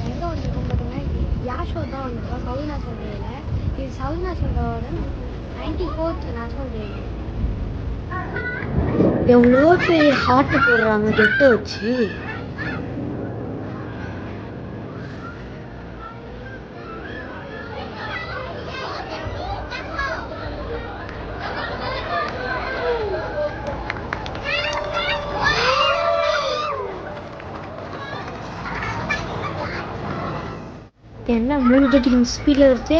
எங்கே வந்திருக்கோம் பார்த்தீங்கன்னா யாஷோ தான் வந்திருக்கோம் சவுத் நேஷனல் டேயில். இது சவுத் நேஷனல் டேவோட 94th நேஷனல் டே. எவ்வளோ பெரிய ஹார்ட் போடுறாங்க கெட்ட வச்சு. என்ன 330 ஸ்பீடில் வருது.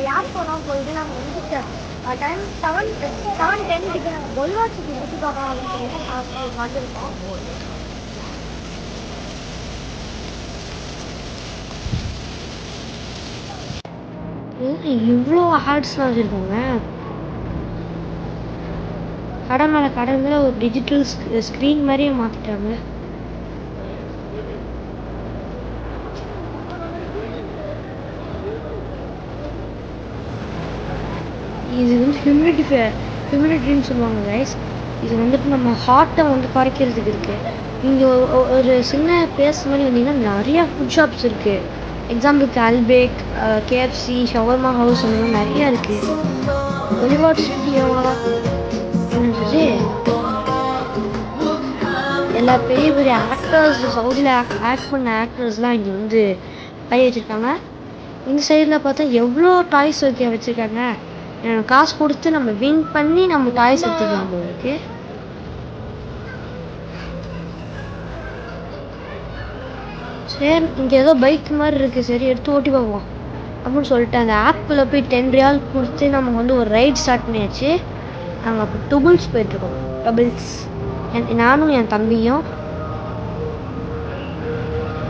யார் போனால் போயிட்டு நாங்கள் வந்துட்டு டைம் 7:10 பொல்வாட்சிக்கு எடுத்து பார்க்கலாம் அப்படின்னு வந்திருக்கோம். இவ்வளோ ஹார்ட்ஸ்லாம் வச்சுருக்கோங்க. கடை மேலே கடையில் ஒரு டிஜிட்டல் ஸ்க்ரீன் மாதிரியே மாற்றிட்டாங்க. இது வந்து ஹியூமிடிட்டின்னு சொல்லுவாங்க கைஸ். இது வந்துட்டு நம்ம ஹார்ட்டை வந்து குறைக்கிறதுக்கு இருக்குது. இங்கே ஒரு சின்ன பிளேஸ் மாதிரி வந்தீங்கன்னா நிறையா ஃபுட் ஷாப்ஸ் இருக்குது. எக்ஸாம்பிளுக்கு அல்பேக், கேஎஃப்சி, ஷவர்மா ஹவுஸ் அந்த மாதிரி நிறையா இருக்குது. பொலிவார்ட் சிட்டி என்னது எல்லா பெரிய பெரிய ஆக்டர்ஸ் சவுதியில் ஆக்ட் பண்ண ஆக்டர்ஸ்லாம் இங்கே வந்து கை வச்சுருக்காங்க. இந்த சைடில் பார்த்தா எவ்வளோ டாய்ஸ் வச்சுருக்காங்க. காசு கொடுத்து நம்ம வின் பண்ணி நம்ம டாய்ஸ் எடுத்துக்கலாம் போயிருக்கு. சரி, இங்கே ஏதோ பைக் மாதிரி இருக்குது, சரி எடுத்து ஓட்டி பார்ப்போம் அப்படின்னு சொல்லிட்டு அந்த ஆப்பில் போய் 10 ரியால் கொடுத்து நம்ம வந்து ஒரு ரைட் ஸ்டார்ட் பண்ணியாச்சு. நாங்கள் அப்போ டபுள்ஸ் போயிட்டுருக்கோம். டபுள்ஸ் நானும் என் தம்பியும்.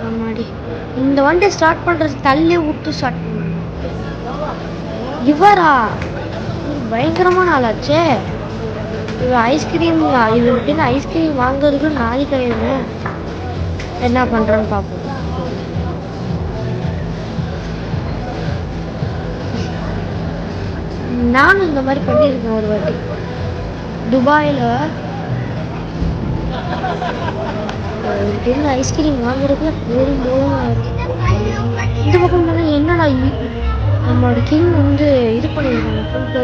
ஆமாடி, இந்த வண்டி ஸ்டார்ட் பண்ணுறதுக்கு தள்ளி விட்டு ஸ்டார்ட் பண்ண இவரா பயங்கரமான ஆளாச்சே. இவர் ஐஸ்கிரீம் இவர்கிட்ட ஐஸ்கிரீம் வாங்குறதுக்கு நாளைக்கு கிடையாது. என்ன பண்ணுறோன்னு பார்ப்போம். நானும் இந்த மாதிரி பண்ணியிருக்கேன் ஒரு வாட்டி துபாயில். ஐஸ்கிரீம் வாங்குறதுக்கு வெறும் போகமாக இருக்கு. இந்த பக்கம் என்னடா நம்மளோட கிங் வந்து இது பண்ணியிருக்காங்க.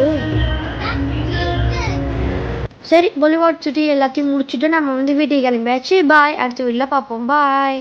சரி, பொலிவார்ட் சிட்டி எல்லாத்தையும் முடிச்சுட்டு நம்ம வந்து வீட்டுக்கு கிளம்பியாச்சு. பாய், அடுத்த வீட்டில் பார்ப்போம். பாய்.